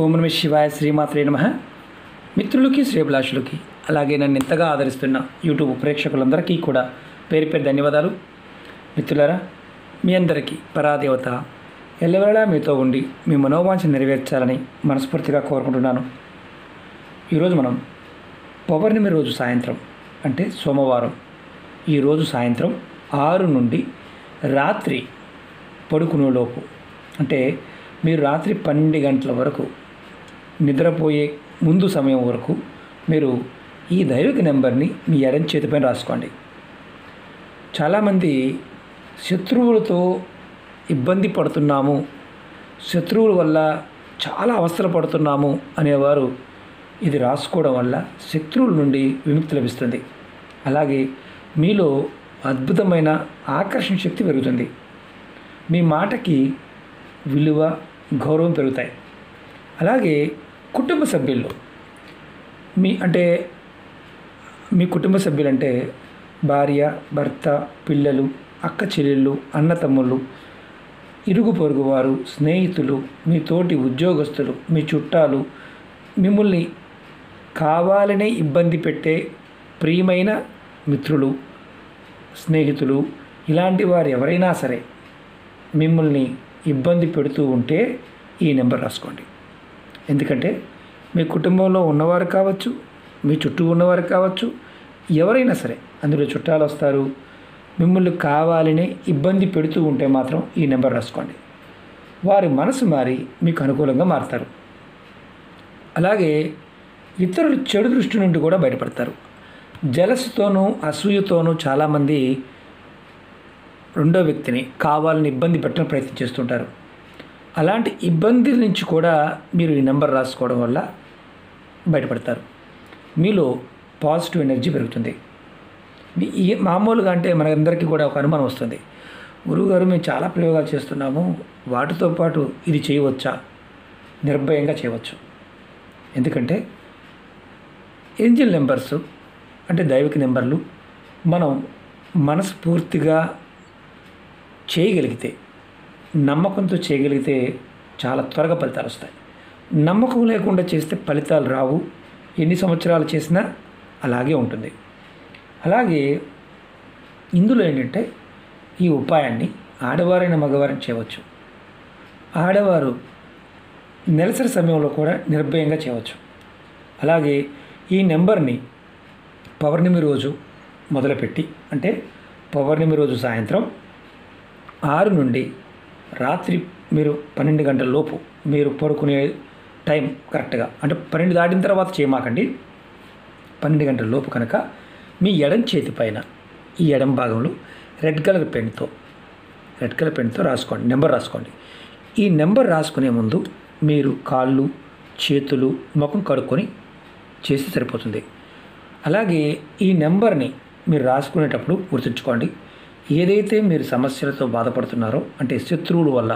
ఓం నమః శివాయ శ్రీమాత్రే నమః. మిత్రులకి శ్రేభిలాషులకి అలాగే నన్ను ఎంతగా ఆదరిస్తున్న యూట్యూబ్ ప్రేక్షకులందరికీ కూడా పేరు పేరు ధన్యవాదాలు. మిత్రులారా, మీ అందరికీ పరాదేవత ఎల్లవేళలా మీతో ఉండి మీ మనోవాంఛ నెరవేర్చాలని మనస్ఫూర్తిగా కోరుకుంటున్నాను. ఈరోజు మనం పౌర్ణమి రోజు సాయంత్రం అంటే సోమవారం ఈరోజు సాయంత్రం 6 నుండి రాత్రి పడుకునేలోపు అంటే మీరు రాత్రి 12 గంటల వరకు నిద్రపోయే ముందు సమయం వరకు మీరు ఈ దైవిక నెంబర్ని మీ ఎడమ చేతిపైన రాసుకోండి. చాలామంది శత్రువులతో ఇబ్బంది పడుతున్నాము, శత్రువుల వల్ల చాలా అవస్థలు పడుతున్నాము అనేవారు ఇది రాసుకోవడం వల్ల శత్రువుల నుండి విముక్తి లభిస్తుంది. అలాగే మీలో అద్భుతమైన ఆకర్షణ శక్తి పెరుగుతుంది. మీ మాటకి విలువ గౌరవం పెరుగుతాయి. అలాగే కుటుంబ సభ్యుల్లో మీ కుటుంబ సభ్యులంటే భార్య, భర్త, పిల్లలు, అక్క చెల్లెళ్ళు, అన్న తమ్ముళ్ళు, ఇరుగు పొరుగు వారు, స్నేహితులు, మీ తోటి ఉద్యోగస్తులు, మీ చుట్టాలు, మిమ్మల్ని కావాలనే ఇబ్బంది పెట్టే ప్రియమైన మిత్రులు, స్నేహితులు, ఇలాంటి వారు ఎవరైనా సరే మిమ్మల్ని ఇబ్బంది పెడుతూ ఉంటే ఈ నెంబర్ రాసుకోండి. ఎందుకంటే మీ కుటుంబంలో ఉన్నవారు కావచ్చు, మీ చుట్టూ ఉన్నవారు కావచ్చు, ఎవరైనా సరే అందులో చుట్టాలు వస్తారు, మిమ్మల్ని కావాలని ఇబ్బంది పెడుతూ ఉంటే మాత్రం ఈ నెంబర్ రాసుకోండి. వారి మనసు మారి మీకు అనుకూలంగా మారుతారు. అలాగే ఇతరుల చెడు దృష్టి నుండి కూడా బయటపడతారు. జలసుతోనూ అసూయతోనూ చాలామంది రెండో వ్యక్తిని కావాలని ఇబ్బంది పెట్టడం ప్రయత్నం చేస్తుంటారు. అలాంటి ఇబ్బంది నుంచి కూడా మీరు ఈ నెంబర్ రాసుకోవడం వల్ల బయటపడతారు. మీలో పాజిటివ్ ఎనర్జీ పెరుగుతుంది. మామూలుగా అంటే మనందరికీ కూడా ఒక అనుమానం వస్తుంది, గురువుగారు మేము చాలా ప్రయోగాలు చేస్తున్నాము, వాటితో పాటు ఇది చేయవచ్చా? నిర్భయంగా చేయవచ్చు. ఎందుకంటే ఏంజల్ నెంబర్స్ అంటే దైవిక నెంబర్లు మనం మనస్ఫూర్తిగా చేయగలిగితే, నమ్మకంతో చేయగలిగితే చాలా త్వరగా ఫలితాలు వస్తాయి. నమ్మకం లేకుండా చేస్తే ఫలితాలు రావు. ఎన్ని సంవత్సరాలు చేసినా అలాగే ఉంటుంది. అలాగే ఇందులో ఏంటంటే ఈ ఉపాయాన్ని ఆడవారైన మగవారిని చేయవచ్చు. ఆడవారు నెలసరి సమయంలో కూడా నిర్భయంగా చేయవచ్చు. అలాగే ఈ నెంబర్ని పౌర్ణమి రోజు మొదలుపెట్టి అంటే పౌర్ణమి రోజు సాయంత్రం 6 నుండి రాత్రి మీరు 12 గంటల లోపు మీరు పడుకునే టైం కరెక్ట్గా అంటే 12 దాటిన తర్వాత చేయమాకండి. 12 గంటల లోపు కనుక మీ ఎడం చేతి పైన ఈ ఎడం భాగంలో రెడ్ కలర్ పెన్తో రాసుకోండి, నెంబర్ రాసుకోండి. ఈ నెంబర్ రాసుకునే ముందు మీరు కాళ్ళు, చేతులు, ముఖం కడుక్కొని చేస్తే సరిపోతుంది. అలాగే ఈ నెంబర్ని మీరు రాసుకునేటప్పుడు గుర్తుంచుకోండి, ఏదైతే మీరు సమస్యలతో బాధపడుతున్నారో అంటే శత్రువుల వల్ల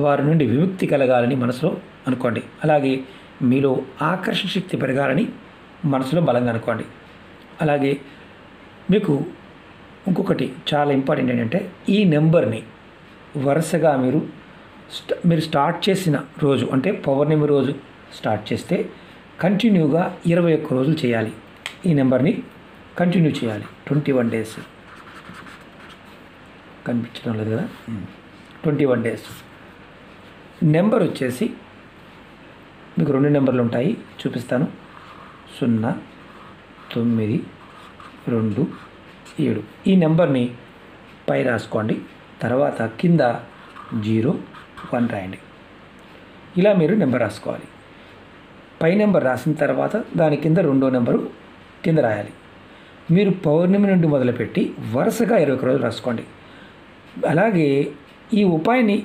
వారి నుండి విముక్తి కలగాలని మనసులో అనుకోండి. అలాగే మీలో ఆకర్షణ శక్తి పెరగాలని మనసులో బలంగా అనుకోండి. అలాగే మీకు ఇంకొకటి చాలా ఇంపార్టెంట్ ఏంటంటే ఈ నెంబర్ని వరుసగా మీరు స్టార్ట్ చేసిన రోజు అంటే పౌర్ణమి రోజు స్టార్ట్ చేస్తే కంటిన్యూగా 21 రోజులు చేయాలి. ఈ నెంబర్ని కంటిన్యూ చేయాలి 21 డేస్. కనిపించడం లేదు కదా, 21 డేస్. నెంబర్ వచ్చేసి మీకు 2 నెంబర్లు ఉంటాయి, చూపిస్తాను. 0, 9, 2, 7. ఈ నెంబర్ని పై రాసుకోండి. తర్వాత కింద 0, 1 రాయండి. ఇలా మీరు నెంబర్ రాసుకోవాలి. పై నెంబర్ రాసిన తర్వాత దాని కింద 2వ నెంబరు కింద రాయాలి. మీరు పౌర్ణమి నుండి మొదలుపెట్టి వరుసగా 21 రోజులు రాసుకోండి. అలాగే ఈ ఉపాయాన్ని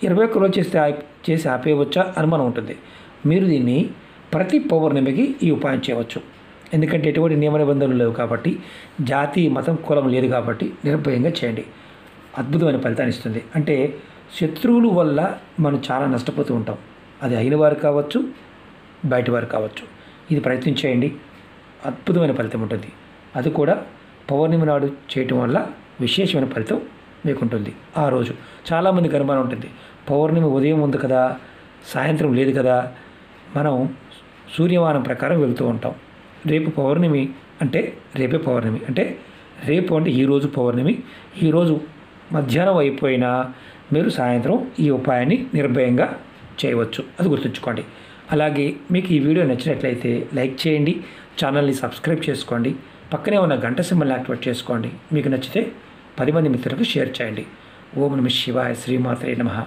21 రోజు చేసి ఆపేయవచ్చా అనుమానం ఉంటుంది. మీరు దీన్ని ప్రతి పౌర్ణమికి ఈ ఉపాయం చేయవచ్చు. ఎందుకంటే ఎటువంటి నియమ నిబంధనలు లేవు కాబట్టి, జాతి, మతం, కులం లేదు కాబట్టి నిర్భయంగా చేయండి. అద్భుతమైన ఫలితాన్ని ఇస్తుంది. అంటే శత్రువుల వల్ల మనం చాలా నష్టపోతూ ఉంటాం. అది అయిన వారు కావచ్చు, బయట వారు కావచ్చు. ఇది ప్రయత్నించేయండి, అద్భుతమైన ఫలితం ఉంటుంది. అది కూడా పౌర్ణమి నాడు చేయటం వల్ల విశేషమైన ఫలితం మీకుంటుంది. ఆ రోజు చాలామందికి అనుమానం ఉంటుంది, పౌర్ణమి ఉదయం ఉంది కదా, సాయంత్రం లేదు కదా, మనం సూర్యమానం ప్రకారం వెళ్తూ ఉంటాం. రేపు పౌర్ణమి అంటే రేపే పౌర్ణమి అంటే రేపు అంటే ఈరోజు పౌర్ణమి. ఈరోజు మధ్యాహ్నం అయిపోయినా మీరు సాయంత్రం ఈ ఉపాయాన్ని నిర్భయంగా చేయవచ్చు. అది గుర్తుంచుకోండి. అలాగే మీకు ఈ వీడియో నచ్చినట్లయితే లైక్ చేయండి, ఛానల్ని సబ్స్క్రైబ్ చేసుకోండి, పక్కనే ఉన్న గంట సింబల్ని యాక్టివేట్ చేసుకోండి. మీకు నచ్చితే 10 మంది మిత్రులకు షేర్ చేయండి. ఓం నమః శివాయ, శ్రీమాత్రే నమః.